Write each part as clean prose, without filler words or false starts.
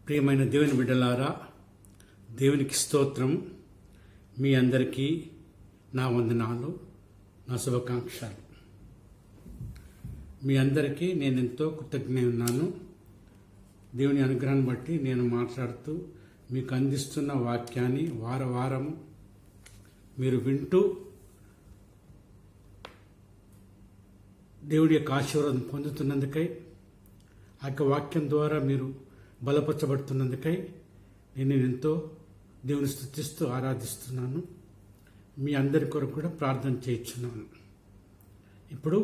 ప్రియమైన దేవుని బిడ్డలారా, దేవునికి స్తోత్రం. మీ అందరికీ నా వందనాలు, నా శుభాకాంక్షలు. మీ అందరికీ నేను ఎంతో కృతజ్ఞ ఉన్నాను. దేవుని అనుగ్రహాన్ని బట్టి నేను మాట్లాడుతూ మీకు అందిస్తున్న వాక్యాన్ని వారము మీరు వింటూ దేవుడి యొక్క ఆశీర్వాదం పొందుతున్నందుకై, ఆ యొక్క వాక్యం ద్వారా మీరు బలపరచబడుతున్నందుకై నేను ఎంతో దేవుని స్తుతిస్తూ ఆరాధిస్తున్నాను. మీ అందరి కొరకు కూడా ప్రార్థన చేయించున్నాను. ఇప్పుడు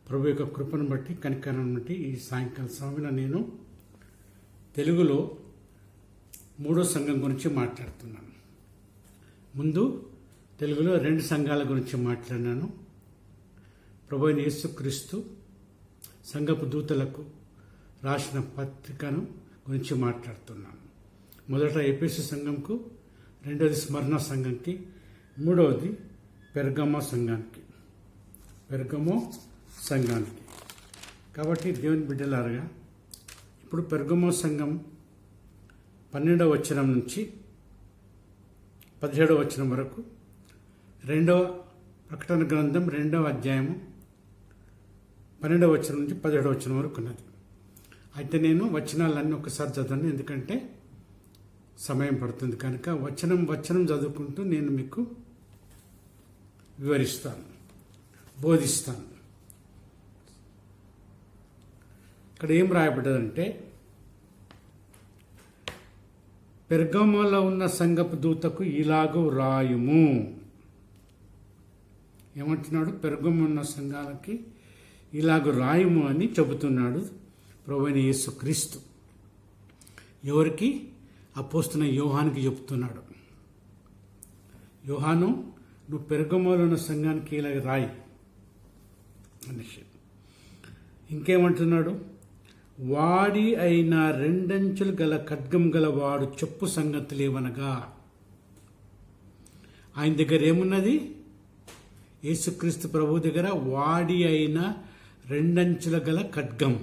ప్రభు యొక్క కృపను బట్టి, కనికరాన్ని బట్టి ఈ సాయంకాల సమయంలో నేను తెలుగులో 3వ సంఘం గురించి మాట్లాడుతున్నాను. ముందు తెలుగులో 2 సంఘాల గురించి మాట్లాడినాను. ప్రభు అయిన యేసుక్రీస్తు సంఘపు దూతలకు రాసిన పత్రికను గురించి మాట్లాడుతున్నాను. మొదట ఎఫెసు సంఘంకు, రెండవది స్మరణ సంఘంకి, మూడవది పెర్గమో సంఘానికి. కాబట్టి దేవుని బిడ్డలారగా ఇప్పుడు పెర్గమో సంఘం 12వ వచనం నుంచి 17వ వచనం వరకు, 2వ ప్రకటన గ్రంథం 2వ అధ్యాయము 12వ వచనం నుంచి 17వ వచనం వరకు ఉన్నది. అయితే నేను వచనాలన్నీ ఒకసారి చదవను, ఎందుకంటే సమయం పడుతుంది కనుక వచనం చదువుకుంటూ నేను మీకు వివరిస్తాను, బోధిస్తాను. ఇక్కడ ఏం రాయబడ్డదంటే, పెర్గమోలో ఉన్న సంఘపు దూతకు ఇలాగూ రాయుము. ఏమంటున్నాడు? పెర్గమో ఉన్న సంఘాలకి ఇలాగూ రాయుము అని చెబుతున్నాడు ప్రభువైన యేసుక్రీస్తు. ఎవరికి? అపోస్తలుడైన యోహానుకి చెబుతున్నాడు. యోహాను, నువ్వు పెర్గమోలో ఉన్న సంఘానికి ఇలాగ రాయి అనేసి. ఇంకేమంటున్నాడు? వాడి అయిన 2 అంచులు గల ఖడ్గం గల వాడు చెప్పు సంగతులు ఏమనగా. ఆయన దగ్గర ఏమున్నది? యేసుక్రీస్తు ప్రభు దగ్గర వాడి అయిన 2 అంచుల గల ఖడ్గం.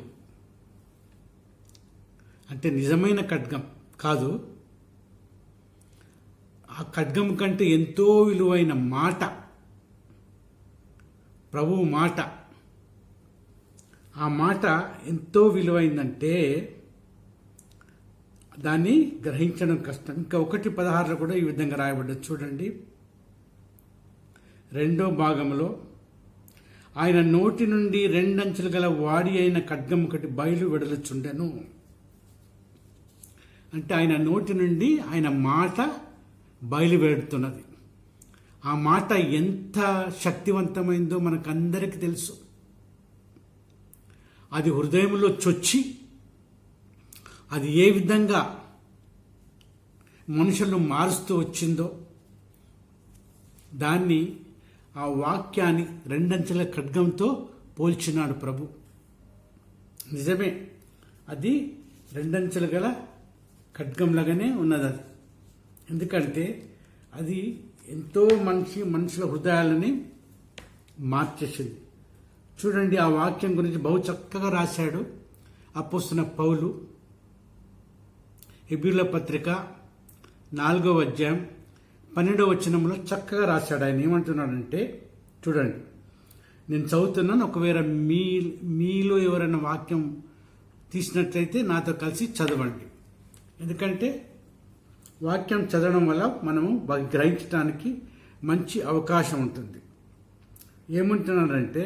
అంటే నిజమైన ఖడ్గం కాదు, ఆ ఖడ్గం కంటే ఎంతో విలువైన మాట, ప్రభువు మాట. ఆ మాట ఎంతో విలువైందంటే దాన్ని గ్రహించడం కష్టం. ఇంకా 1:16 కూడా ఈ విధంగా రాయబడ్డది. చూడండి, 2వ భాగంలో, ఆయన నోటి నుండి 2 అంచులు గల వాడి అయిన ఖడ్గం ఒకటి బయలు వెడలుచుండెను. అంటే ఆయన నోటి నుండి ఆయన మాట బయలువెడుతున్నది. ఆ మాట ఎంత శక్తివంతమైందో మనకందరికీ తెలుసు. అది హృదయంలో చొచ్చి అది ఏ విధంగా మనుషులను మారుస్తూ వచ్చిందో దాన్ని, ఆ వాక్యాన్ని 2 అంచెల ఖడ్గంతో పోల్చినాడు ప్రభు. నిజమే, అది 2 అంచెలు గల ఖడ్గంలాగానే ఉన్నది అది. ఎందుకంటే అది ఎంతో మనుషుల హృదయాలని మార్చేసింది. చూడండి, ఆ వాక్యం గురించి బహు చక్కగా రాశాడు అపోస్తలుడైన పౌలు. హెబ్రీయుల పత్రిక 4వ అధ్యాయం 12వ వచనంలో చక్కగా రాశాడు. ఆయన ఏమంటున్నాడంటే, చూడండి, నేను చదువుతున్నాను. ఒకవేళ మీలో ఎవరైనా వాక్యం తీసినట్లయితే నాతో కలిసి చదవండి. ఎందుకంటే వాక్యం చదవడం వల్ల మనము గ్రహించడానికి మంచి అవకాశం ఉంటుంది. ఏమంటున్నాడంటే,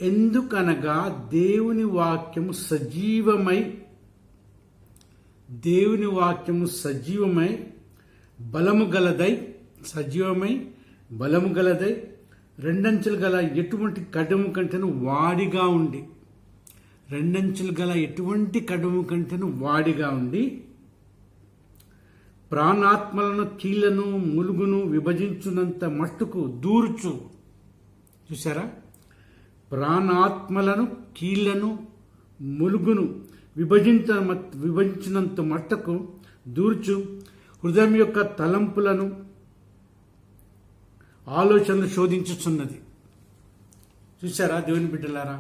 ఎందుకనగా దేవుని వాక్యము సజీవమై బలము గలదై 2 అంచులు గల ఎటువంటి ఖడ్గము కంటేను వాడిగా ఉండి, 2 అంచులు గల ఎటువంటి ఖడ్గము కంటేను వాడిగా ఉండి, ప్రాణాత్మలను కీళ్లను ములుగును విభజించునంత మట్టుకు దూర్చు. చూసారా? ప్రాణాత్మలను కీళ్లను ములుగును విభజించినంత మట్టుకు దూర్చు, హృదయం యొక్క తలంపులను ఆలోచనలు శోధించుచున్నది. చూసారా దేవుని బిడ్డలారా?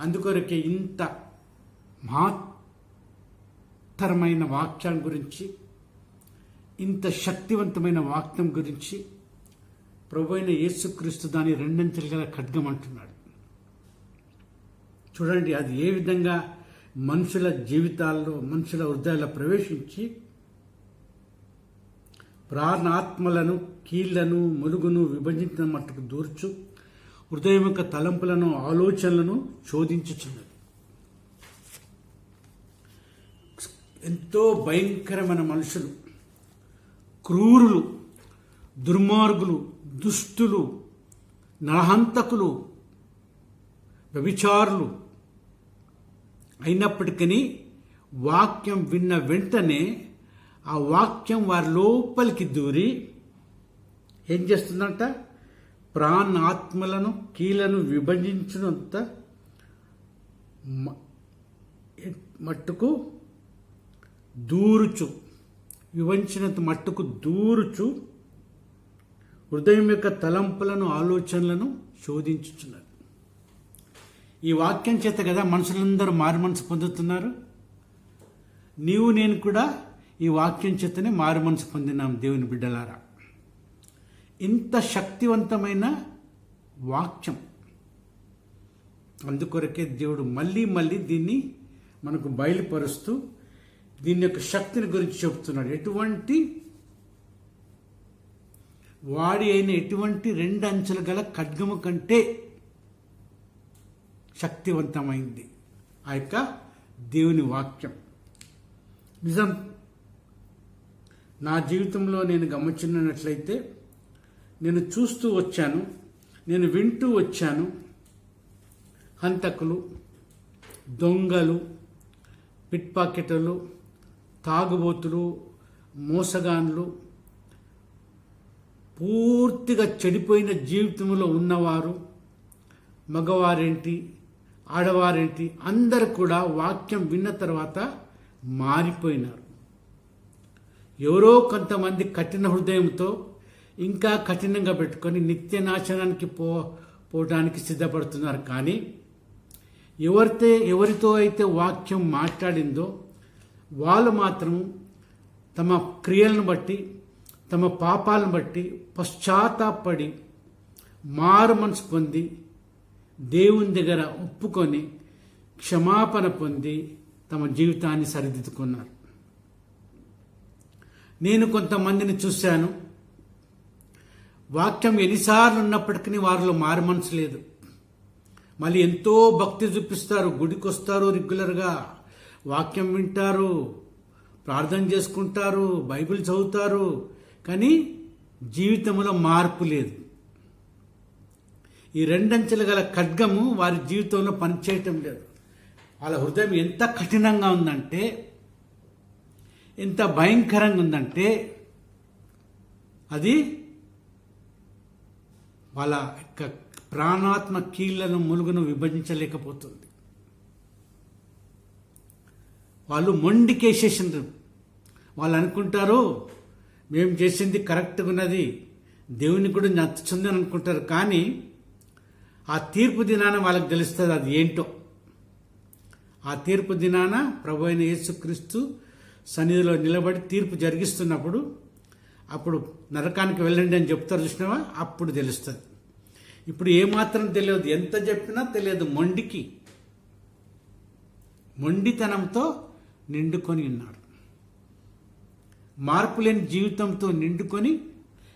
అందుకొరకే ఇంత మహత్తరమైన వాక్యం గురించి, ఇంత శక్తివంతమైన వాక్యం గురించి ప్రభు అయిన యేసుక్రీస్తు దాని రెండంచెలు గల ఖడ్గం అంటున్నాడు. చూడండి, అది ఏ విధంగా మనుషుల జీవితాల్లో, మనుషుల హృదయాల్లో ప్రవేశించి ప్రాణాత్మలను, కీళ్లను, ములుగును విభజించిన మట్టుకు దూర్చు, హృదయం యొక్క తలంపులను, ఆలోచనలను శోధించుచున్నది. ఎంతో భయంకరమైన మనుషులు, క్రూరులు, దుర్మార్గులు, దుష్టులు, నరహంతకులు, వ్యభిచారులు అయినప్పటికీ వాక్యం విన్న వెంటనే ఆ వాక్యం వారి లోపలికి దూరి ఏం చేస్తుందంట? ప్రాణాత్మలను, కీలను విభజించినంత మట్టుకు దూరుచు, విభజించినంత మట్టుకు దూరుచు, హృదయం యొక్క తలంపులను, ఆలోచనలను శోధించుచున్నది. ఈ వాక్యం చేత కదా మనుషులందరూ మారు మనసు పొందుతున్నారు. నీవు నేను కూడా ఈ వాక్యం చేతనే మారు మనసు పొందినాం దేవుని బిడ్డలారా. ఇంత శక్తివంతమైన వాక్యం, అందుకొరకే దేవుడు మళ్ళీ మళ్ళీ దీన్ని మనకు బయలుపరుస్తూ దీని యొక్క శక్తిని గురించి చెబుతున్నాడు. ఎటువంటి రెండు అంచెలు గల ఖడ్గము కంటే శక్తివంతమైంది ఆ యొక్క దేవుని వాక్యం. నిజం, నా జీవితంలో నేను గమనించినట్లయితే, నేను చూస్తూ వచ్చాను, నేను వింటూ వచ్చాను, హంతకులు, దొంగలు, పిట్ పాకెటర్లు, తాగుబోతులు, మోసగాన్లు, పూర్తిగా చెడిపోయిన జీవితంలో ఉన్నవారు, మగవారేంటి, ఆడవారేంటి, అందరు కూడా వాక్యం విన్న తర్వాత మారిపోయినారు. ఎవరో కొంతమంది కఠిన హృదయంతో ఇంకా కఠినంగా పెట్టుకొని నిత్య నాశనానికి పోవడానికి సిద్ధపడుతున్నారు. కానీ ఎవరితో అయితే వాక్యం మాట్లాడిందో వాళ్ళు మాత్రం తమ క్రియలను బట్టి, తమ పాపాలను బట్టి పశ్చాత్తాపడి మారు మనసు పొంది దేవుని దగ్గర ఒప్పుకొని క్షమాపణ పొంది తమ జీవితాన్ని సరిదిద్దుకున్నారు. నేను కొంతమందిని చూశాను, వాక్యం ఎన్నిసార్లు ఉన్నప్పటికీ వారిలో మారు మనసు లేదు. మళ్ళీ ఎంతో భక్తి చూపిస్తారు, గుడికి వస్తారు, రెగ్యులర్గా వాక్యం వింటారు, ప్రార్థన చేసుకుంటారు, బైబిల్ చదువుతారు, కానీ జీవితంలో మార్పు లేదు. ఈ రెండంచెలు గల ఖడ్గము వారి జీవితంలో పనిచేయటం లేదు. వాళ్ళ హృదయం ఎంత కఠినంగా ఉందంటే, ఎంత భయంకరంగా ఉందంటే, అది వాళ్ళ యొక్క ప్రాణాత్మ కీళ్లను, ములుగును విభజించలేకపోతుంది. వాళ్ళు మొండికేసేసినారు. వాళ్ళు అనుకుంటారు మేము చేసింది కరెక్ట్గా ఉన్నది, దేవుని కూడా నచ్చుతుంది అని అనుకుంటారు. కానీ ఆ తీర్పు దినాన వాళ్ళకి తెలుస్తుంది అది ఏంటో. ఆ తీర్పు దినాన ప్రభు అయిన యేసుక్రీస్తు సన్నిధిలో నిలబడి తీర్పు జరిగిస్తున్నప్పుడు, అప్పుడు నరకానికి వెళ్ళండి అని చెప్తారు చూసినావా, అప్పుడు తెలుస్తుంది. ఇప్పుడు ఏమాత్రం తెలియదు, ఎంత చెప్పినా తెలియదు. మొండితనంతో నిండుకొని ఉన్నాడు. మార్పు లేని జీవితంతో నిండుకొని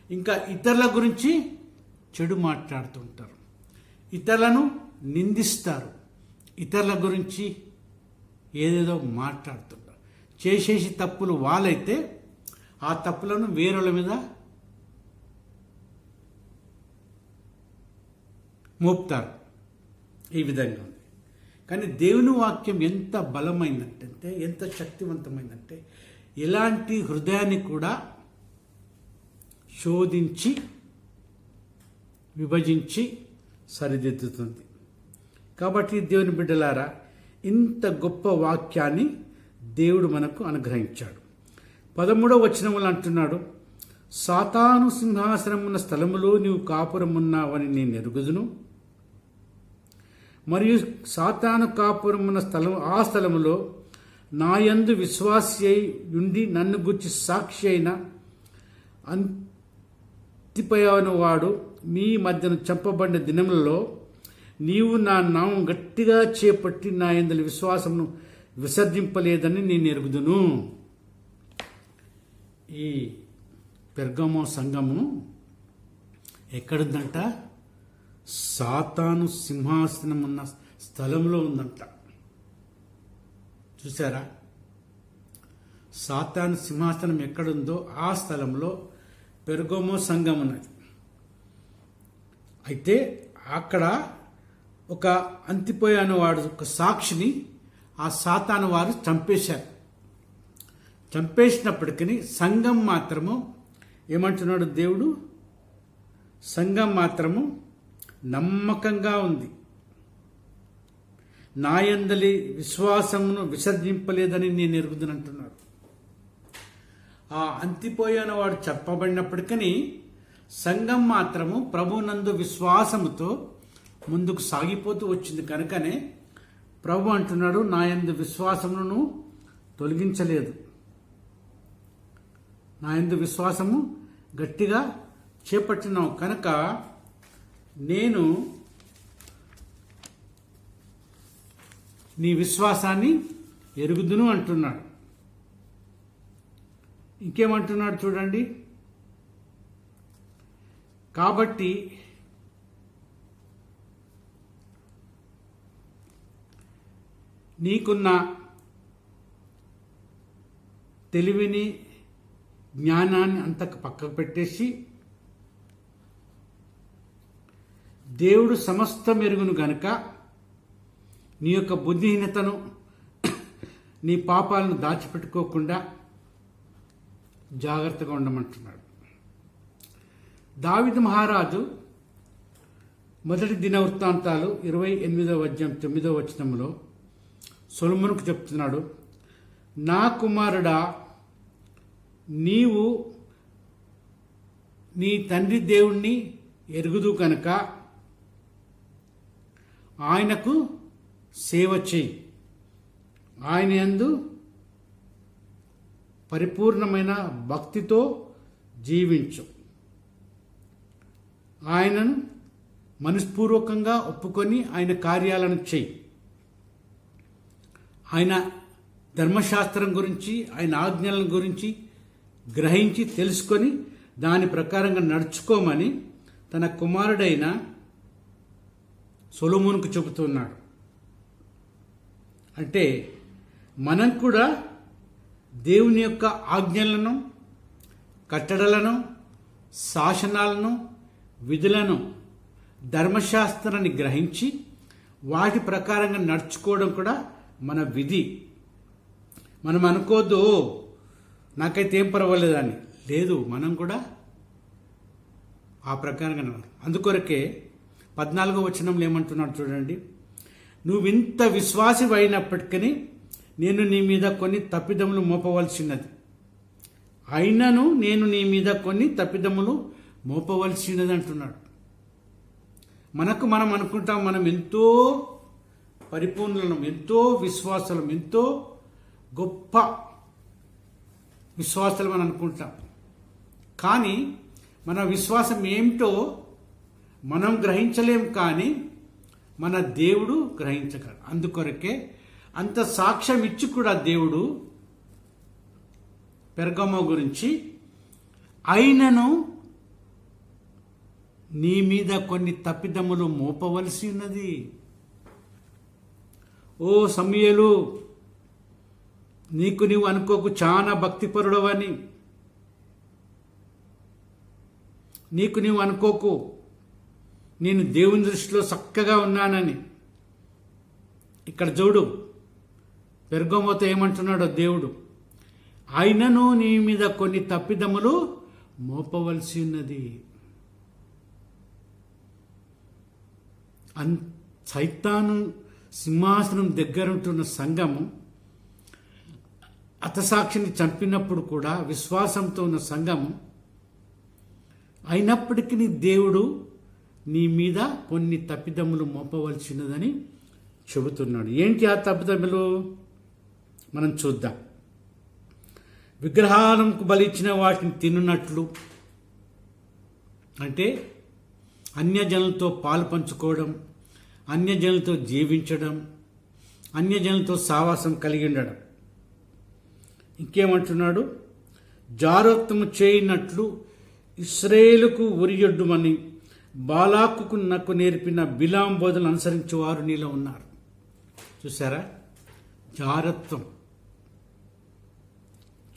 ఇంకా ఇతరుల గురించి చెడు మాట్లాడుతుంటారు, ఇతరులను నిందిస్తారు, ఇతరుల గురించి ఏదేదో మాట్లాడుతుంటారు. చేసేసి తప్పులు వాళ్ళైతే ఆ తప్పులను వేరేల మీద మోపుతారు. ఈ విధంగా ఉంది. కానీ దేవుని వాక్యం ఎంత బలమైందంటే, ఎంత శక్తివంతమైందంటే, ఎలాంటి హృదయాన్ని కూడా శోధించి విభజించి సరిదిద్దుతుంది. కాబట్టి దేవుని బిడ్డలారా, ఇంత గొప్ప వాక్యాన్ని దేవుడు మనకు అనుగ్రహించాడు. 13వ వచనములు అంటున్నాడు, సాతాను సింహాసనమున్న స్థలములో నీవు కాపురమున్నావని నేను ఎరుగుదును, మరియు సాతాను కాపురమున్న ఆ స్థలములో నాయందు విశ్వాసి అయి ఉండి నన్ను గుర్చి సాక్షి అయిన అంతిపయను వాడు మీ మధ్యన చంపబడిన దినములలో నీవు నా నామం గట్టిగా చేపట్టి నా యందలి విశ్వాసమును విసర్జింపలేదని నేను ఎరుగుదును. ఈ పెర్గమో సంఘము ఎక్కడుందంట? సాతాను సింహాసనం ఉన్న స్థలంలో ఉందంట. చూసారా? సాతాను సింహాసనం ఎక్కడుందో ఆ స్థలంలో పెర్గమో సంఘం ఉన్నది. అయితే అక్కడ ఒక అంతిపోయాను వాడు ఒక సాక్షిని ఆ సాతాను వారు చంపేశారు. చంపేసినప్పటికీ సంఘం మాత్రము ఏమంటున్నాడు దేవుడు? సంఘం మాత్రము నమ్మకంగా ఉంది. నా యందలి విశ్వాసమును విసర్జింపలేదని నేను ఎరుగుదనంటున్నాడు. ఆ అంతిపోయిన వాడు చెప్పబడినప్పటికీ సంఘం మాత్రము ప్రభునందు విశ్వాసముతో ముందుకు సాగిపోతూ వచ్చింది. కనుకనే ప్రభు అంటున్నాడు, నా యందు విశ్వాసమును తొలగించలేదు. నా యందు విశ్వాసము గట్టిగా చేపట్టినావు కనుక నేను నీ విశ్వాసాన్ని ఎరుగుదును అంటున్నాడు. ఇంకేమంటున్నాడు చూడండి. కాబట్టి నీకున్న తెలివిని జ్ఞానాన్ని అంత పక్కకు పెట్టేసి దేవుడు సమస్తం ఎరుగును గనుక నీ యొక్క బుద్ధిహీనతను నీ పాపాలను దాచిపెట్టుకోకుండా జాగ్రత్తగా ఉండమంటున్నాడు. దావీదు మహారాజు మొదటి దినవృత్తాంతాలు 28వ అధ్యాయం 9వ వచనంలో సొలొమోనుకు చెప్తున్నాడు, నా కుమారుడా, నీవు నీ తండ్రి దేవుణ్ణి ఎరుగుదు కనుక ఆయనకు సేవ చేయి, ఆయన యందు పరిపూర్ణమైన భక్తితో జీవించు, ఆయనను మనస్పూర్వకంగా ఒప్పుకొని ఆయన కార్యాలను చేయి, ఆయన ధర్మశాస్త్రం గురించి ఆయన ఆజ్ఞల గురించి గ్రహించి తెలుసుకొని దాని ప్రకారంగా నడుచుకోమని తన కుమారుడైన సొలొమోనుకు చెబుతున్నాడు. అంటే మనం కూడా దేవుని యొక్క ఆజ్ఞలను, కట్టడలను, శాసనాలను, విధులను, ధర్మశాస్త్రాన్ని గ్రహించి వాటి ప్రకారంగా నడుచుకోవడం కూడా మన విధి. మనం అనుకోద్దు నాకైతే ఏం పర్వాలేదని. లేదు, మనం కూడా ఆ ప్రకారంగా. అందుకొరకే 14వ వచనంలో ఏమంటున్నాడు చూడండి, నువ్వింత విశ్వాసి అయినప్పటికీ నేను నీ మీద కొన్ని తప్పిదములు మోపవలసినది, అయినను నేను నీ మీద కొన్ని తప్పిదములు మోపవలసినది అంటున్నాడు. మనం అనుకుంటాం మనం ఎంతో పరిపూర్ణులం, ఎంతో విశ్వాసులం, ఎంతో గొప్ప విశ్వాసులం అని అనుకుంటాం. కానీ మన విశ్వాసం ఏమిటో మనం గ్రహించలేం, కానీ మన దేవుడు గ్రహించగలడు. అందుకొరకే అంత సాక్ష్యం ఇచ్చి కూడా దేవుడు పెర్గమో గురించి అయినను నీ మీద కొన్ని తప్పిదములు మోపవలసి ఉన్నది. ఓ సమూయేలు, నీకు నీవు అనుకోకు చాలా భక్తిపరుడవని, నీకు నీవు అనుకోకు నేను దేవుని దృష్టిలో చక్కగా ఉన్నానని. ఇక్కడ చూడు, పెర్గమోతో ఏమంటున్నాడో దేవుడు, ఆయనను నీ మీద కొన్ని తప్పిదములు మోపవలసి ఉన్నది. సైతాను సింహాసనం దగ్గరుంటున్న సంఘము హతసాక్షిని చంపినప్పుడు కూడా విశ్వాసంతో ఉన్న సంఘము అయినప్పటికీ దేవుడు నీ మీద కొన్ని తప్పిదములు మోపవలసినదని చెబుతున్నాడు. ఏంటి ఆ తప్పిదములు? మనం చూద్దాం. విగ్రహాలకు బలిచ్చిన వాటిని తినున్నట్లు అంటే అన్యజనులతో పాలు పంచుకోవడం, అన్యజనులతో జీవించడం, అన్యజనులతో సావాసం కలిగి ఉండడం. ఇంకేమంటున్నాడు? జారత్వము చేయనట్లు ఇశ్రాయేలుకు ఉరియొడ్డుమని బాలాకుకు నాకు నేర్పిన బిలాం బోధనలు అనుసరించేవారు నీలో ఉన్నారు. చూసారా? జారత్వం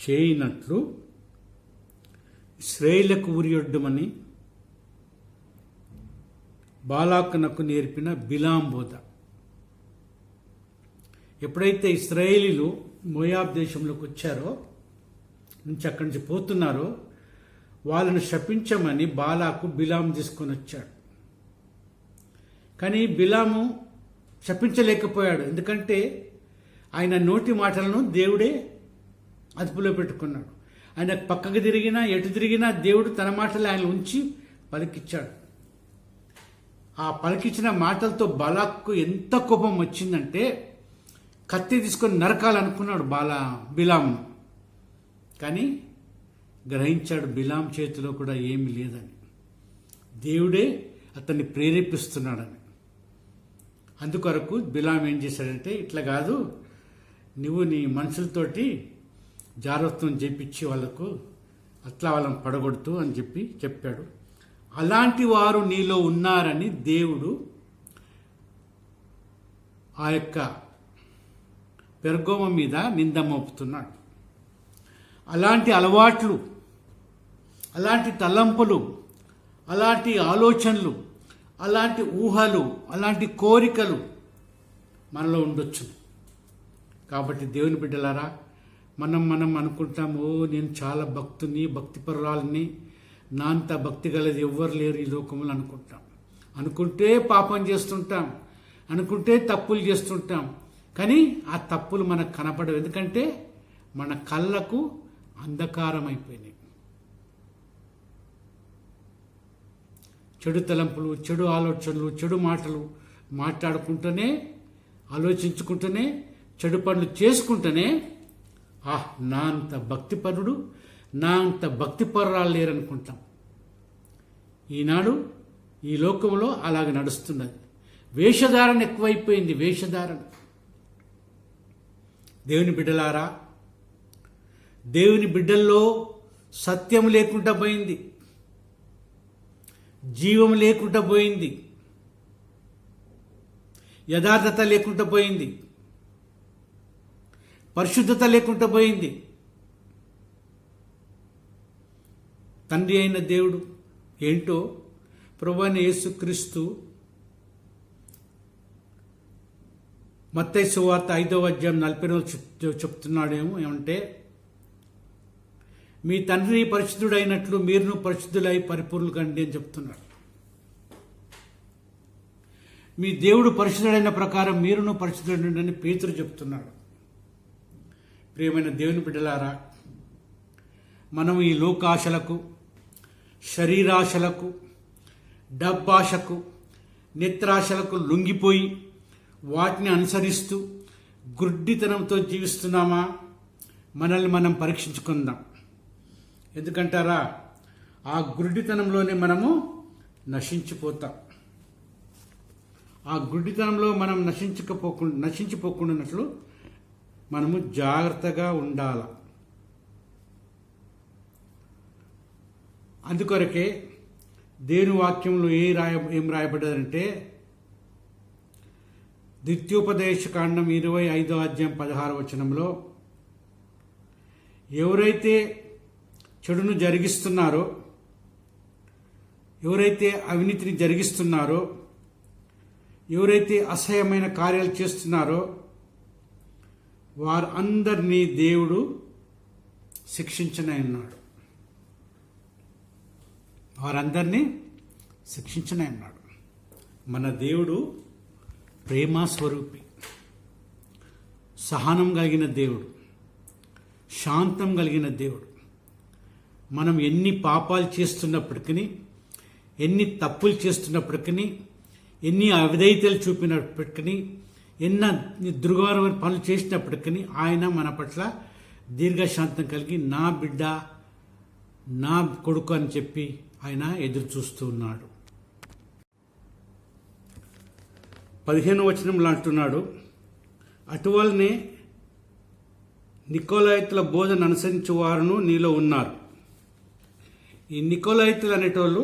చేయనట్లు ఇశ్రాయేలుకు ఉరియొడ్డుమని బాలాకునకు నేర్పిన బిలాం బోధ. ఎప్పుడైతే ఇశ్రాయేలీలు మోయాబ్ దేశంలోకి వచ్చారో, నుంచి అక్కడి నుంచి పోతున్నారో, వాళ్ళను శపించమని బాలాకు బిలాం తీసుకొని వచ్చాడు. కానీ బిలాము శపించలేకపోయాడు. ఎందుకంటే ఆయన నోటి మాటలను దేవుడే అదుపులో పెట్టుకున్నాడు. ఆయన పక్కకు తిరిగినా ఎటు తిరిగినా దేవుడు తన మాటలు ఆయన ఉంచి పలికిచ్చాడు. ఆ పలికిచ్చిన మాటలతో బాలాకు ఎంత కోపం వచ్చిందంటే కత్తి తీసుకొని నరకాలనుకున్నాడు బిలామును. కానీ గ్రహించాడు బిలాం చేతిలో కూడా ఏమీ లేదని, దేవుడే అతన్ని ప్రేరేపిస్తున్నాడని. అందుకొరకు బిలాం ఏం చేశాడంటే, ఇట్లా కాదు, నువ్వు నీ మనుషులతోటి జాగ్రత్తం చేపించి వాళ్ళకు అట్లా వాళ్ళని పడగొడుతూ అని చెప్పాడు. అలాంటి వారు నీలో ఉన్నారని దేవుడు ఆ యొక్క పెర్గోమ మీద నింద మోపుతున్నాడు. అలాంటి అలవాట్లు, అలాంటి తలంపులు, అలాంటి ఆలోచనలు, అలాంటి ఊహలు, అలాంటి కోరికలు మనలో ఉండొచ్చు. కాబట్టి దేవుని బిడ్డలారా, మనం అనుకుంటాము, నేను చాలా భక్తిపరురాలని, నా అంత భక్తి గలది ఎవ్వరు లేరు ఈ లోకంలో అనుకుంటాం. అనుకుంటే పాపం చేస్తుంటాం, అనుకుంటే తప్పులు చేస్తుంటాం. కానీ ఆ తప్పులు మనకు కనపడవు. ఎందుకంటే మన కళ్ళకు అంధకారం అయిపోయినాయి. చెడు తలంపులు, చెడు ఆలోచనలు, చెడు మాటలు మాట్లాడుకుంటూనే, ఆలోచించుకుంటూనే, చెడు పనులు చేసుకుంటూనే నా అంత భక్తిపరుడు, నా అంత భక్తిపరురాలు లేరనుకుంటాం. ఈనాడు ఈ లోకంలో అలాగ నడుస్తున్నది. వేషధారణ ఎక్కువైపోయింది. వేషధారణ. దేవుని బిడ్డలారా, దేవుని బిడ్డల్లో సత్యం లేకుండా పోయింది, జీవం లేకుండా పోయింది, యథార్థత లేకుండా పోయింది, పరిశుద్ధత లేకుండా పోయింది. తండ్రి అయిన దేవుడు ఏంటో ప్రభువైన యేసుక్రీస్తు మత్తయి సువార్త 5వ అధ్యాయం 40 చెప్తున్నాడేమో. ఏమంటే, మీ తండ్రి పరిశుద్ధుడైనట్లు మీరును పరిశుద్ధులై పరిపూర్ణులు కండి అని చెప్తున్నాడు. మీ దేవుడు పరిశుద్ధుడైన ప్రకారం మీరును పరిశుద్ధుడండి అని పేతురు చెప్తున్నాడు. ప్రియమైన దేవుని బిడ్డలారా, మనం ఈ లోకాశలకు, శరీరాశలకు, డబ్బాశకు, నేత్రాశలకు లొంగిపోయి వాటిని అనుసరిస్తూ గుడ్డితనంతో జీవిస్తున్నామా? మనల్ని మనం పరీక్షించుకుందాం. ఎందుకంటారా, ఆ గుడ్డితనంలోనే మనము నశించిపోతాం. ఆ గుడ్డితనంలో మనం నశించిపోకుండానట్లు మనము జాగ్రత్తగా ఉండాలి. అందుకొరకే దేవుని వాక్యంలో ఏం రాయబడ్డదంటే, ద్వితీయోపదేశకాండం 25వ అధ్యాయం 16వ వచనంలో, ఎవరైతే చెడును జరిగిస్తున్నారో, ఎవరైతే అవినీతిని జరిగిస్తున్నారో, ఎవరైతే అసహ్యమైన కార్యాలు చేస్తున్నారో వారందరినీ దేవుడు శిక్షించనే ఉన్నాడు. వారందరినీ శిక్షించనే ఉన్నాడు. మన దేవుడు ప్రేమ స్వరూపి, సహనం కలిగిన దేవుడు, శాంతం కలిగిన దేవుడు. మనం ఎన్ని పాపాలు చేస్తున్నప్పటికీ, ఎన్ని తప్పులు చేస్తున్నప్పటికీ, ఎన్ని అవిధేయతలు చూపినప్పటికీ, ఎన్ని దుర్గారమైన పనులు చేసినప్పటికీ ఆయన మన పట్ల దీర్ఘశాంతం కలిగి నా బిడ్డ, నా కొడుకు అని చెప్పి ఆయన ఎదురు చూస్తూ ఉన్నాడు. 15వ వచనంలో అంటున్నాడు, అటువలనే నికోలాయితుల బోధన అనుసరించే వారును నీలో ఉన్నారు. ఈ నికోలాయితులు అనేటోళ్ళు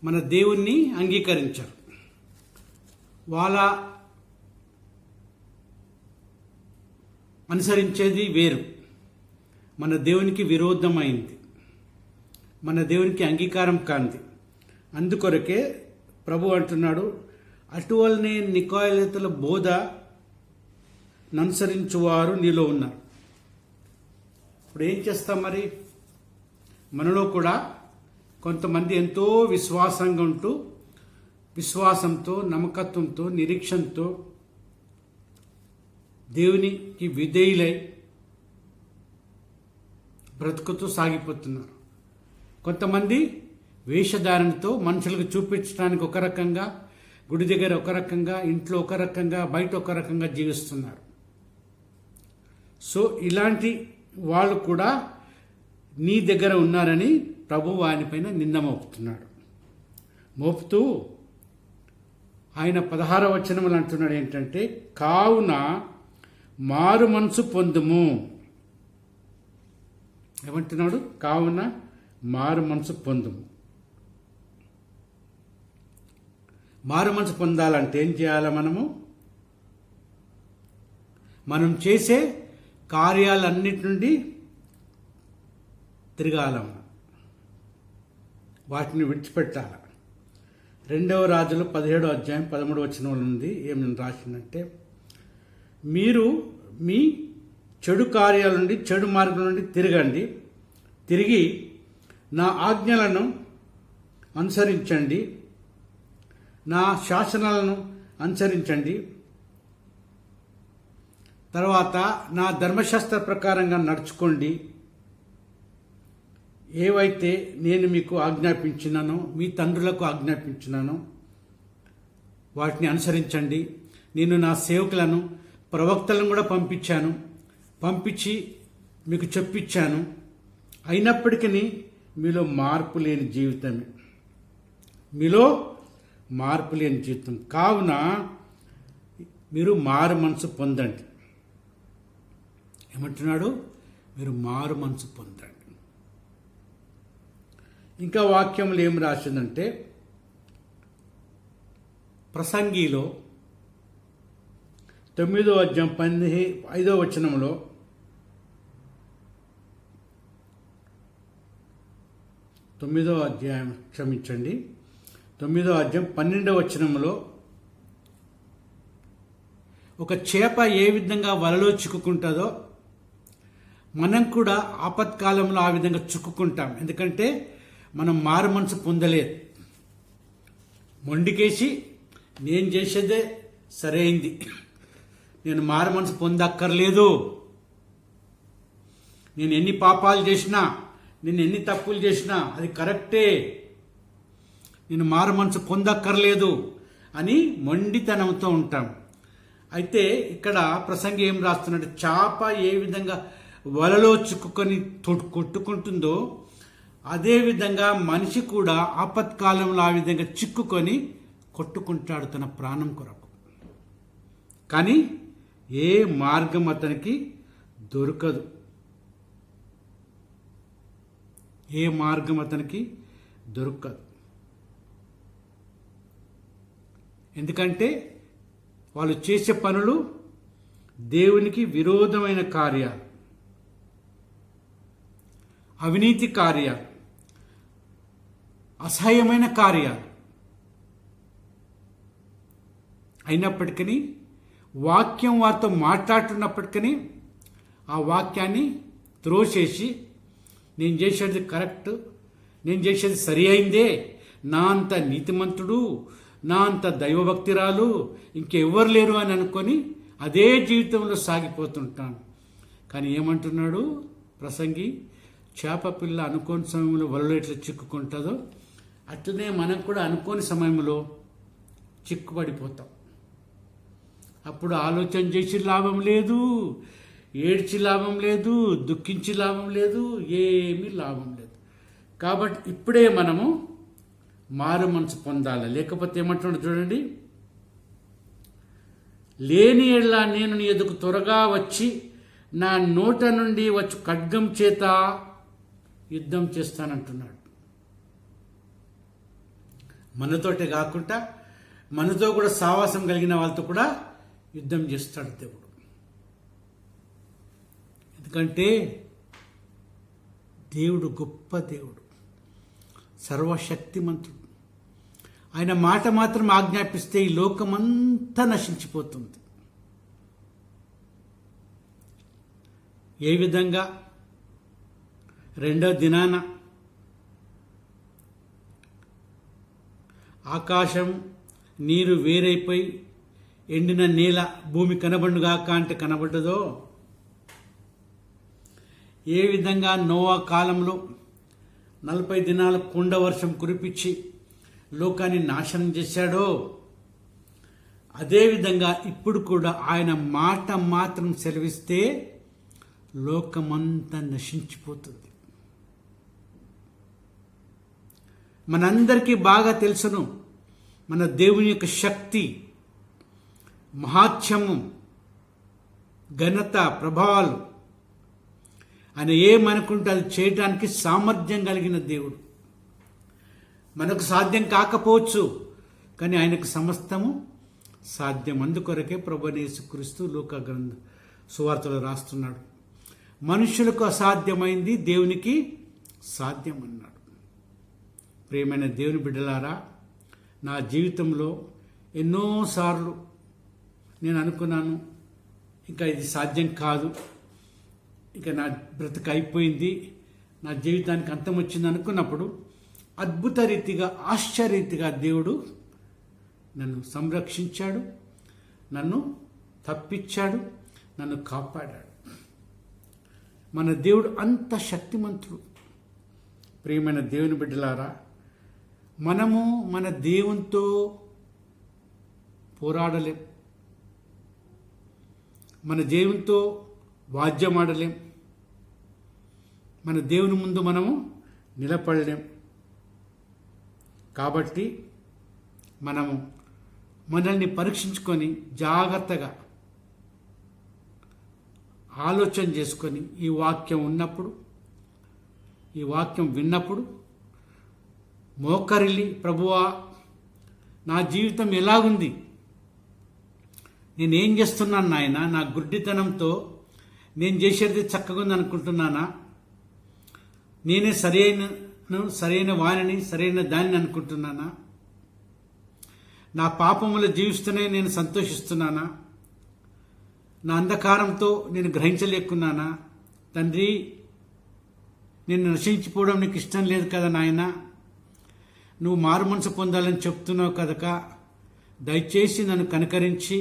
మన దేవుణ్ణి అంగీకరించారు. వాళ్ళ అనుసరించేది వేరు, మన దేవునికి విరోధమైంది, మన దేవునికి అంగీకారం కాంది. అందుకొరకే ప్రభు అంటున్నాడు, అటువలనే నికోలాయితుల బోధ అనుసరించువారు నీలో ఉన్నారు. ఇప్పుడు ఏం చేస్తాం మరి? మనలో కూడా కొంతమంది ఎంతో విశ్వాసంగా ఉంటూ, విశ్వాసంతో, నమ్మకత్వంతో, నిరీక్షణతో దేవునికి విధేయులై బ్రతుకుతూ సాగిపోతున్నారు. కొంతమంది వేషధారణతో మనుషులకు చూపించడానికి ఒక రకంగా, గుడి దగ్గర ఒక రకంగా, ఇంట్లో ఒక రకంగా, బయట ఒక రకంగా జీవిస్తున్నారు. సో ఇలాంటి వాళ్ళు కూడా నీ దగ్గర ఉన్నారని ప్రభువు ఆయనపైన నింద మోపుతున్నాడు. మోపుతూ ఆయన 16వ వచనములు అంటున్నాడు ఏంటంటే, కావున మారు మనసు పొందుము. ఏమంటున్నాడు? కావున మారు మనసు పొందుము. మారు మనసు పొందాలంటే ఏం చేయాలి? మనం చేసే కార్యాలన్నిటి నుండి తిరగాల, వాటిని విడిచిపెట్టాలి. 2వ రాజులు 17వ అధ్యాయం 13వ వచనం నుండి ఏమని రాసిందంటే, మీరు మీ చెడు కార్యాల నుండి, చెడు మార్గం నుండి తిరగండి, తిరిగి నా ఆజ్ఞలను అనుసరించండి, నా శాసనాలను అనుసరించండి, తర్వాత నా ధర్మశాస్త్ర ప్రకారంగా నడుచుకోండి, ఏవైతే నేను మీకు ఆజ్ఞాపించినానో, మీ తండ్రులకు ఆజ్ఞాపించినానో వాటిని అనుసరించండి. నేను నా సేవకులను, ప్రవక్తలను కూడా పంపించి మీకు చెప్పించాను. అయినప్పటికీ మీలో మార్పు లేని జీవితమే, మీలో మార్పు లేని జీవితం. కావున మీరు మారు మనసు పొందండి. ఏమంటున్నాడు? మీరు మారు మనసు పొందండి. ఇంకా వాక్యంలో ఏం రాసిందంటే, ప్రసంగిలో 9వ అధ్యాయం 5వ వచనంలో, తొమ్మిదవ అధ్యాయం 12వ వచనంలో, ఒక చేప ఏ విధంగా వలలో చిక్కుకుంటుందో మనం కూడా ఆపత్కాలంలో ఆ విధంగా చిక్కుకుంటాం. ఎందుకంటే మనం మారు మనసు పొందలేదు. మొండికేసి నేను చేసేదే సరైంది, నేను మారు మనసు పొందక్కర్లేదు, నేను ఎన్ని పాపాలు చేసినా, నేను ఎన్ని తప్పులు చేసినా అది కరెక్టే, నేను మారు మనసు పొందక్కర్లేదు అని మొండితనంతో ఉంటాం. అయితే ఇక్కడ ప్రసంగి ఏం రాస్తున్నాడు? చేప ఏ విధంగా వలలో చిక్కుకొని కొట్టుకుంటుందో అదేవిధంగా మనిషి కూడా ఆపత్కాలంలో ఆ విధంగా చిక్కుకొని కొట్టుకుంటాడు తన ప్రాణం కొరకు. కానీ ఏ మార్గం అతనికి దొరకదు, ఏ మార్గం అతనికి దొరకదు. ఎందుకంటే వాళ్ళు చేసే పనులు దేవునికి విరోధమైన కార్యాలు, అవినీతి కార్యాలు, అసహ్యమైన కార్యాలు. అయినప్పటికీ వాక్యం వారితో మాట్లాడుతున్నప్పటికీ ఆ వాక్యాన్ని త్రోసేసి నేను చేసేది కరెక్ట్, నేను చేసేది సరి అయిందే, నా అంత నీతిమంతుడు, నా అంత దైవభక్తిరాలు ఇంకెవ్వరు లేరు అని అనుకొని అదే జీవితంలో సాగిపోతుంటాను. కానీ ఏమంటున్నాడు ప్రసంగి? చేప పిల్ల అనుకోని సమయంలో వలలో ఎట్లా చిక్కుకుంటుందో అట్లనే మనం కూడా అనుకోని సమయంలో చిక్కుపడిపోతాం. అప్పుడు ఆలోచన చేసి లాభం లేదు, ఏడ్చి లాభం లేదు, దుఃఖించి లాభం లేదు, ఏమీ లాభం లేదు. కాబట్టి ఇప్పుడే మనము మారు మనసు పొందాలి. లేకపోతే ఏమంటున్నాడు చూడండి, లేని ఎడల నేను నీ ఎదుకు త్వరగా వచ్చి నా నోట నుండి వచ్చి ఖడ్గం చేత యుద్ధం చేస్తానంటున్నాడు. మనతోటే కాకుండా మనతో కూడా సావాసం కలిగిన వాళ్ళతో కూడా యుద్ధం చేస్తాడు దేవుడు. ఎందుకంటే దేవుడు గొప్ప దేవుడు, సర్వశక్తిమంతుడు. ఆయన మాట మాత్రం ఆజ్ఞాపిస్తే ఈ లోకమంతా నశించిపోతుంది. ఏ విధంగా రెండో దినాన ఆకాశం నీరు వేరైపోయి ఎండిన నేల భూమి కనబడుగాక అంటే కనబడ్డదో, ఏ విధంగా నోవా కాలంలో 40 దినాల కుండ వర్షం కురిపించి లోకాన్ని నాశనం చేశాడో, అదేవిధంగా ఇప్పుడు కూడా ఆయన మాట మాత్రం సెలవిస్తే లోకమంతా నశించిపోతుంది. మనందరికీ బాగా తెలుసును మన దేవుని యొక్క శక్తి, మహాత్మ్యము, ఘనత, ప్రభావాలు. ఆయన ఏమనుకుంటే అది చేయడానికి సామర్థ్యం కలిగిన దేవుడు. మనకు సాధ్యం కాకపోవచ్చు, కానీ ఆయనకు సమస్తము సాధ్యం. అందుకొరకే ప్రభువైన యేసుక్రీస్తు లూకా గ్రంథ సువార్తలో రాస్తున్నాడు, మనుషులకు అసాధ్యమైంది దేవునికి సాధ్యం అన్నాడు. ప్రియమైన దేవుని బిడ్డలారా, నా జీవితంలో ఎన్నోసార్లు నేను అనుకున్నాను, ఇంకా ఇది సాధ్యం కాదు, ఇక నా బ్రతుకు అయిపోయింది, నా జీవితానికి అంతం వచ్చింది అనుకున్నప్పుడు అద్భుత రీతిగా, ఆశ్చర్యరీతిగా దేవుడు నన్ను సంరక్షించాడు, నన్ను తప్పించాడు, నన్ను కాపాడాడు. మన దేవుడు అంత శక్తిమంతుడు. ప్రియమైన దేవుని బిడ్డలారా, మనము మన దేవునితో పోరాడలేం, మన దేవునితో వాద్యమాడలేం, మన దేవుని ముందు మనము నిలబడలేం. కాబట్టి మనము మనల్ని పరీక్షించుకొని జాగ్రత్తగా ఆలోచన చేసుకొని ఈ వాక్యం ఉన్నప్పుడు, ఈ వాక్యం విన్నప్పుడు మోకరిల్లి, ప్రభువా నా జీవితం ఎలాగుంది, నేనేం చేస్తున్నాను నాయన, నా గుడ్డితనంతో నేను చేసేది చక్కగా ఉంది అనుకుంటున్నానా, నేనే సరైన వాణిని, సరైన దానిని అనుకుంటున్నానా, నా పాపములు జీవిస్తూనే నేను సంతోషిస్తున్నానా, నా అంధకారంతో నేను గ్రహించలేకున్నానా, తండ్రి నేను నశించిపోవడం నీకు ఇష్టం లేదు కదా నాయన, నువ్వు మారు మనసు పొందాలని చెప్తున్నావు కనుక దయచేసి నన్ను కనికరించి,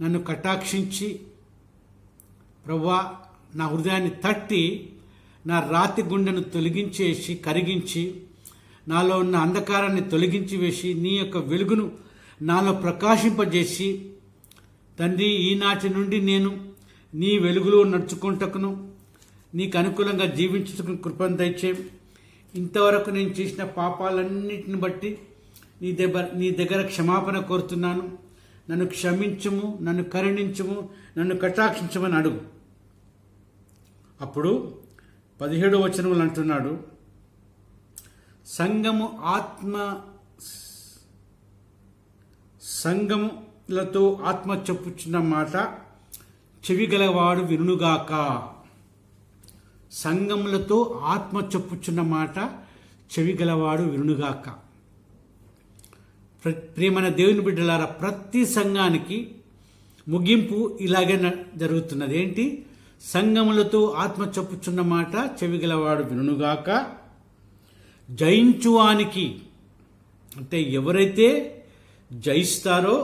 నన్ను కటాక్షించి, ప్రభువా నా హృదయాన్ని తట్టి నా రాతి గుండెను తొలగించేసి, కరిగించి, నాలో ఉన్న అంధకారాన్ని తొలగించి వేసి, నీ యొక్క వెలుగును నాలో ప్రకాశింపజేసి, తండ్రి ఈనాటి నుండి నేను నీ వెలుగులో నడుచుకుంటకును, నీకు అనుకూలంగా జీవించుటకు కృపను దయచేయం. ఇంతవరకు నేను చేసిన పాపాలన్నిటిని బట్టి నీ దగ్గర క్షమాపణ కోరుతున్నాను, నన్ను క్షమించుము, నన్ను కరుణించుము, నన్ను కటాక్షించమని అడుగు. అప్పుడు 17వ వచనములు అంటున్నాడు, సంఘములతో ఆత్మ చెప్పుచున్న మాట చెవిగలవాడు వినుగాక. సంఘములతో ఆత్మ చెప్పుచున్న మాట చెవిగలవాడు వినుగాక. ప్రియమైన దేవుని బిడ్డలారా, ప్రతి సంఘానికి ముగింపు ఇలాగే జరుగుతున్నది. ఏంటి? సంఘములతో ఆత్మ చెప్పుచున్న మాట చెవిగలవాడు వినుగాక. జయించువానికి, అంటే ఎవరైతే జయిస్తారో,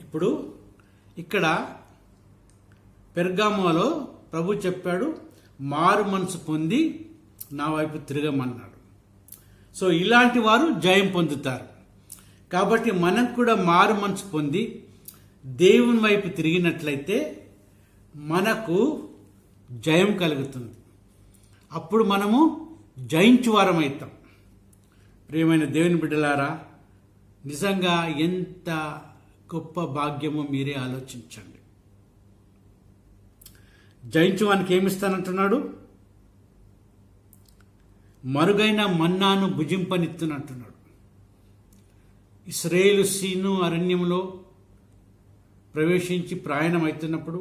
ఇప్పుడు ఇక్కడ పెర్గామోలో ప్రభు చెప్పాడు, మారు మనసు పొంది నా వైపు తిరగమన్నాడు. సో ఇలాంటి వారు జయం పొందుతారు. కాబట్టి మనం కూడా మారు మనసు పొంది దేవుని వైపు తిరిగినట్లయితే మనకు జయం కలుగుతుంది. అప్పుడు మనము జయించువారం అవుతాం. ప్రియమైన దేవుని బిడ్డలారా, నిజంగా ఎంత గొప్ప భాగ్యమో మీరే ఆలోచించండి. జయించువానికి ఏమిస్తానంటున్నాడు? మరుగైన మన్నాను భుజింపనిత్తునంటున్నాడు. ఇశ్రాయేలు సీను అరణ్యంలో ప్రవేశించి ప్రయాణం అవుతున్నప్పుడు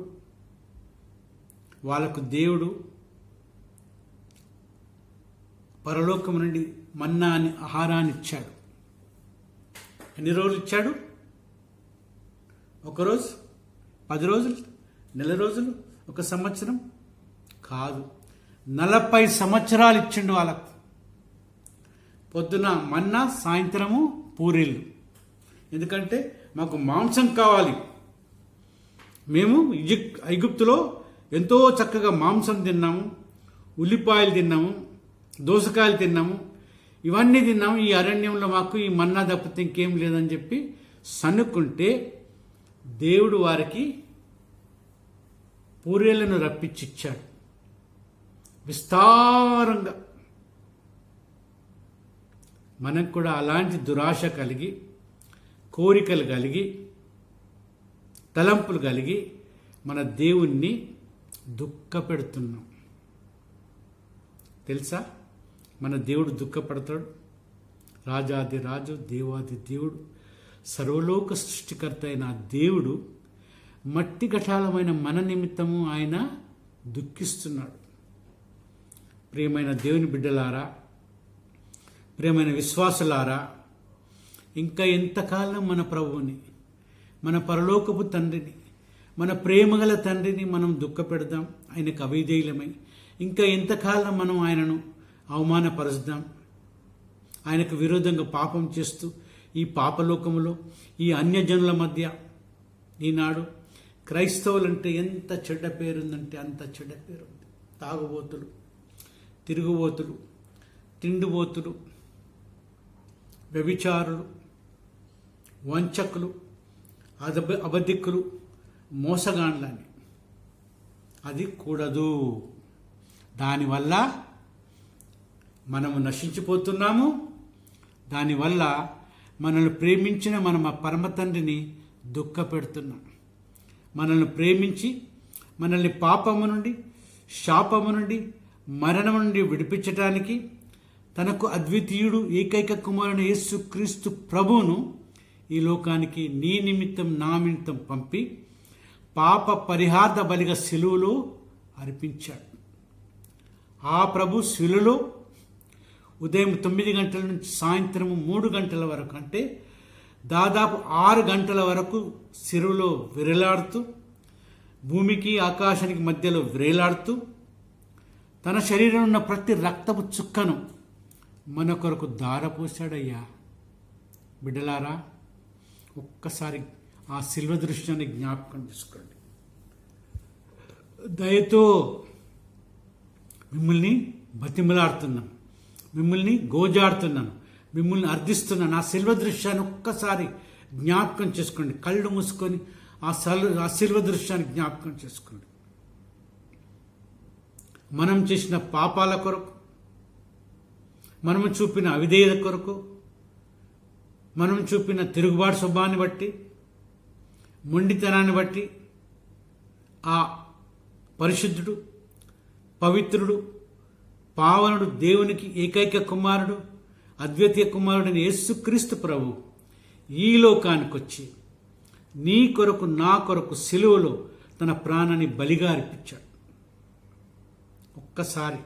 వాళ్ళకు దేవుడు పరలోకం నుండి మన్నా అని ఆహారాన్ని ఇచ్చాడు. ఎన్ని రోజులు ఇచ్చాడు? 1 రోజు, 10 రోజులు, నెల రోజులు, 1 సంవత్సరం కాదు, 40 సంవత్సరాలు ఇచ్చిండు వాళ్ళకు. పొద్దున మన్నా, సాయంత్రము పూరీలు. ఎందుకంటే మాకు మాంసం కావాలి. మేము ఐగుప్తులో ఎంతో చక్కగా మాంసం తిన్నాము, ఉల్లిపాయలు తిన్నాము, దోసకాయలు తిన్నాము, ఇవన్నీ తిన్నాము. ఈ అరణ్యంలో మాకు ఈ మన్నా తప్పితే ఇంకేం లేదని చెప్పి సన్నుకుంటే దేవుడు వారికి పూరేళ్లను రప్పించిచ్చాడు విస్తారంగా. మనకు కూడా అలాంటి దురాశ కలిగి, కోరికలు కలిగి, తలంపులు కలిగి మన దేవుణ్ణి దుఃఖపెడుతున్నాం. తెలుసా, మన దేవుడు దుఃఖపడతాడు. రాజాది రాజు, దేవాది దేవుడు, సర్వలోక సృష్టికర్త అయిన దేవుడు మట్టి ఘటాలమైన మన నిమిత్తము ఆయన దుఃఖిస్తున్నాడు. ప్రియమైన దేవుని బిడ్డలారా, ప్రియమైన విశ్వాసులారా, ఇంకా ఎంతకాలం మన ప్రభువుని, మన పరలోకపు తండ్రిని, మన ప్రేమగల తండ్రిని మనం దుఃఖపెడదాం? ఆయనకు అవిధేయులమై ఇంకా ఎంతకాలం మనం ఆయనను అవమానపరుస్తాం? ఆయనకు విరోధంగా పాపం చేస్తూ ఈ పాపలోకములో, ఈ అన్యజనుల మధ్య ఈనాడు క్రైస్తవులంటే ఎంత చెడ్డ పేరుందంటే అంత చెడ్డ పేరుంది. తాగుబోతులు, తిరుగుబోతులు, తిండిబోతులు, వ్యభిచారులు, వంచకులు, అబద్ధికులు, మోసగాండ్లని. అది కూడదు. దానివల్ల మనము నశించిపోతున్నాము. దానివల్ల మనల్ని ప్రేమించిన మన పరమ తండ్రిని దుఃఖపెడుతున్నాం. మనల్ని ప్రేమించి మనల్ని పాపము నుండి, శాపము నుండి, మరణము నుండి విడిపించటానికి తనకు అద్వితీయుడు ఏకైక కుమారుని యేసు క్రీస్తు ప్రభువును ఈ లోకానికి నీ నిమిత్తం, నా నిమిత్తం పంపి పాప పరిహార్థ బలిగా శిలువలో అర్పించాడు. ఆ ప్రభు శిలువలో ఉదయం 9 గంటల నుంచి సాయంత్రం 3 గంటల వరకు, అంటే దాదాపు 6 గంటల వరకు శిలువలో విరలాడుతూ, భూమికి ఆకాశానికి మధ్యలో విరేలాడుతూ తన శరీరంలో ఉన్న ప్రతి రక్తపు చుక్కను మన కొరకు ధారపోశాడయ్యా. బిడ్డలారా, ఒక్కసారి ఆ శిల్వ దృశ్యాన్ని జ్ఞాపకం చేసుకోండి. దయతో మిమ్మల్ని బతిమలాడుతున్నాను, మిమ్మల్ని గోజాడుతున్నాను, మిమ్మల్ని అర్థిస్తున్నాను. ఆ శిల్వ దృశ్యాన్ని ఒక్కసారి జ్ఞాపకం చేసుకోండి. కళ్ళు మూసుకొని ఆ శిల్వ దృశ్యాన్ని జ్ఞాపకం చేసుకోండి. మనం చేసిన పాపాల కొరకు, మనము చూపిన అవిధేయత కొరకు, మనం చూపిన తిరుగుబాటు స్వభావాన్ని బట్టి, మొండితనాన్ని బట్టి ఆ పరిశుద్ధుడు, పవిత్రుడు, పావనుడు, దేవునికి ఏకైక కుమారుడు, అద్వితీయ కుమారుడైన యేసుక్రీస్తు ప్రభు ఈ లోకానికి వచ్చి నీ కొరకు, నా కొరకు సిలువలో తన ప్రాణాన్ని బలిగా అర్పించాడు. ఒక్కసారి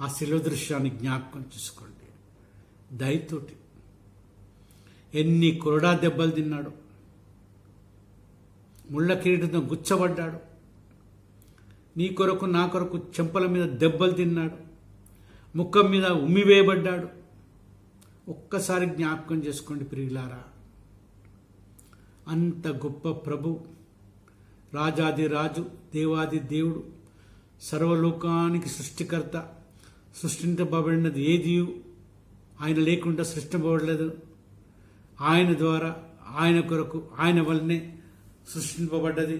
ఆ శిలువ దృశ్యాన్ని జ్ఞాపకం చేసుకోండి. దయతోటి ఎన్ని కొరడా దెబ్బలు తిన్నాడు, ముళ్ళ కిరీటంతో గుచ్చబడ్డాడు, నీ కొరకు, నా కొరకు చెంపల మీద దెబ్బలు తిన్నాడు, ముఖం మీద ఉమ్మివేయబడ్డాడు. ఒక్కసారి జ్ఞాపకం చేసుకోండి ప్రియులారా. అంత గొప్ప ప్రభు, రాజాది రాజు, దేవాది దేవుడు, సర్వలోకానికి సృష్టికర్త. సృష్టించబడినది ఏది ఆయన లేకుండా సృష్టించబడలేదు. ఆయన ద్వారా, ఆయన కొరకు, ఆయన వల్లనే సృష్టింపబడ్డది.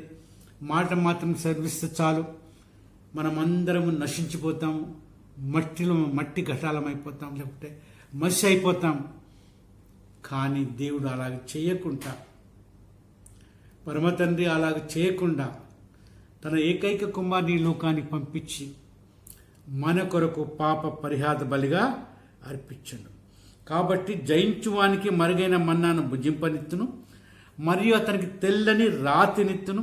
మాట మాత్రం సెలవిస్తే చాలు మనమందరము నశించిపోతాము, మట్టి ఘటాలమైపోతాం, లేకపోతే మసి అయిపోతాం. కానీ దేవుడు అలాగ చేయకుండా, పరమతండ్రి అలాగ చేయకుండా తన ఏకైక కుమారుని లోకానికి పంపించి మన కొరకు పాప పరిహార బలిగా అర్పించండు. కాబట్టి జయించువానికి మరుగైన మన్నాను భుజింపనిత్తును, మరియు అతనికి తెల్లని రాతినిత్తును.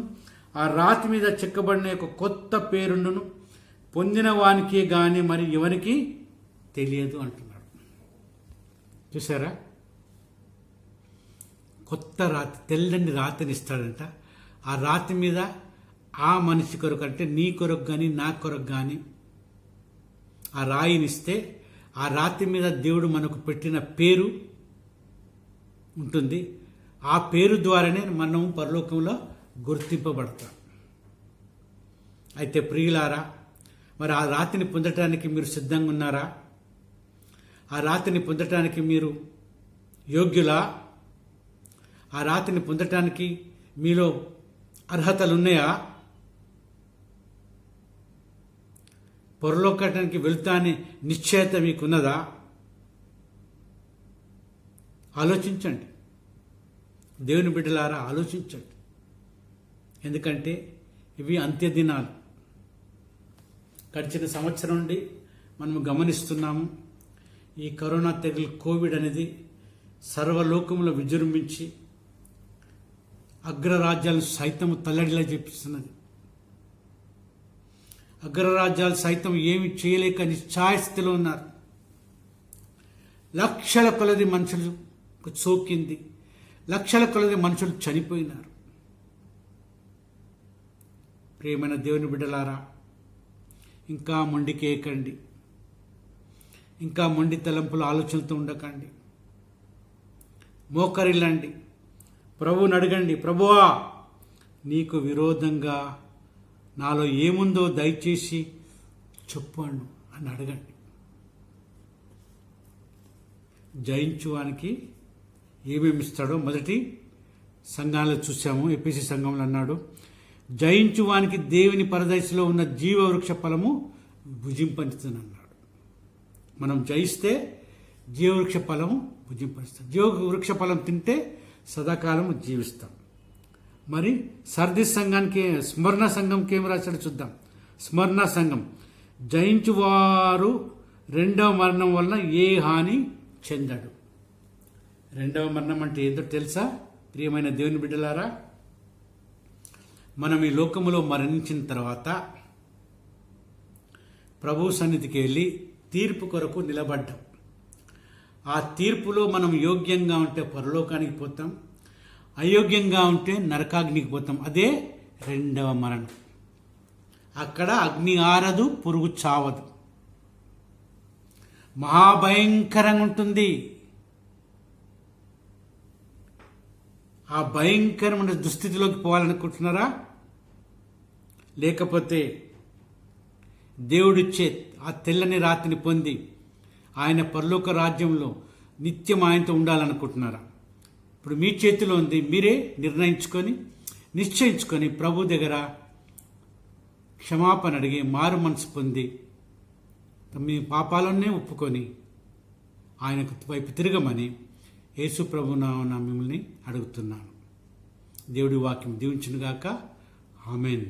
ఆ రాతి మీద చెక్కబడిన ఒక కొత్త పేరుండును, పొందిన వానికే గాని మరి ఎవరికి తెలియదు అంటున్నాడు. చూసారా, కొత్త రాతి, తెల్లని రాతిని ఇస్తాడంట. ఆ రాతి మీద ఆ మనిషి కొరకు, అంటే నీ కొరకు కానీ నా కొరకు కానీ ఆ రాయినిస్తే ఆ రాతి మీద దేవుడు మనకు పెట్టిన పేరు ఉంటుంది. ఆ పేరు ద్వారానే మనం పరలోకంలో గుర్తింపబడతాం. అయితే ప్రియులారా, మరి ఆ రాతిని పొందటానికి మీరు సిద్ధంగా ఉన్నారా? ఆ రాతిని పొందటానికి మీరు యోగ్యులా? ఆ రాతిని పొందటానికి మీలో అర్హతలున్నాయా? పరలోకానికి వెళ్తానే నిశ్చయత మీకున్నదా? ఆలోచించండి దేవుని బిడ్డలారా, ఆలోచించండి. ఎందుకంటే ఇవి అంత్య దినాలు. గడిచిన సంవత్సరం నుండి మనము గమనిస్తున్నాము, ఈ కరోనా తెగులు కోవిడ్ అనేది సర్వలోకంలో విజృంభించి అగ్రరాజ్యాలను సైతం తల్లడిలా చేపిస్తున్నది. అగ్రరాజ్యాలు సైతం ఏమి చేయలేక నిశ్చాయస్థితిలో ఉన్నారు. లక్షల కొలది మనుషులకు సోకింది, లక్షల కొలది మనుషులు చనిపోయినారు. ప్రియమైన దేవుని బిడ్డలారా, ఇంకా మొండికేయకండి, ఇంకా మొండి తలంపుల ఆలోచనలతో ఉండకండి. మోకరిల్లండి, ప్రభువుని అడగండి, ప్రభువా నీకు విరోధంగా నాలో ఏముందో దయచేసి చెప్పాను అని అడగండి. జయించువానికి ఏమేమి ఇస్తాడో మొదటి సంఘాల్లో చూసాము. ఎపిసి సంఘంలో అన్నాడు, జయించువానికి దేవుని పరదశలో ఉన్న జీవవృక్ష ఫలము భుజింపనిస్తున్నాడు. మనం జయిస్తే జీవవృక్ష ఫలము భుజింపనిస్తాం. జీవవృక్ష ఫలం తింటే సదాకాలము జీవిస్తాం. మరి సర్ది సంఘానికి, స్మరణ సంఘంకి ఏం రాశాడు చూద్దాం. స్మరణ సంఘం, జయించువారు రెండవ మరణం వలన ఏ హాని చెందడు. రెండవ మరణం అంటే ఏంటో తెలుసా ప్రియమైన దేవుని బిడ్డలారా? మనం ఈ లోకములో మరణించిన తర్వాత ప్రభు సన్నిధికి వెళ్ళి తీర్పు కొరకు నిలబడ్డాం. ఆ తీర్పులో మనం యోగ్యంగా ఉంటే పరలోకానికి పోతాం, అయోగ్యంగా ఉంటే నరకాగ్నికి పోతాం. అదే రెండవ మరణం. అక్కడ అగ్ని ఆరదు, పురుగు చావదు, మహాభయంకరంగా ఉంటుంది. ఆ భయంకరమైన దుస్థితిలోకి పోవాలనుకుంటున్నారా? లేకపోతే దేవుడిచ్చే ఆ తెల్లని రాతిని పొంది ఆయన పరలోక రాజ్యంలో నిత్యం ఆయనతో ఉండాలనుకుంటున్నారా? ఇప్పుడు మీ చేతిలో ఉంది. మీరే నిశ్చయించుకొని ప్రభు దగ్గర క్షమాపణ అడిగి మారు మనసు పొంది మీ పాపాలనే ఒప్పుకొని ఆయనకు వైపు తిరగమని యేసు ప్రభు నామమున మిమ్మల్ని అడుగుతున్నాను. దేవుడి వాక్యం దీవించునుగాక. ఆమేన్.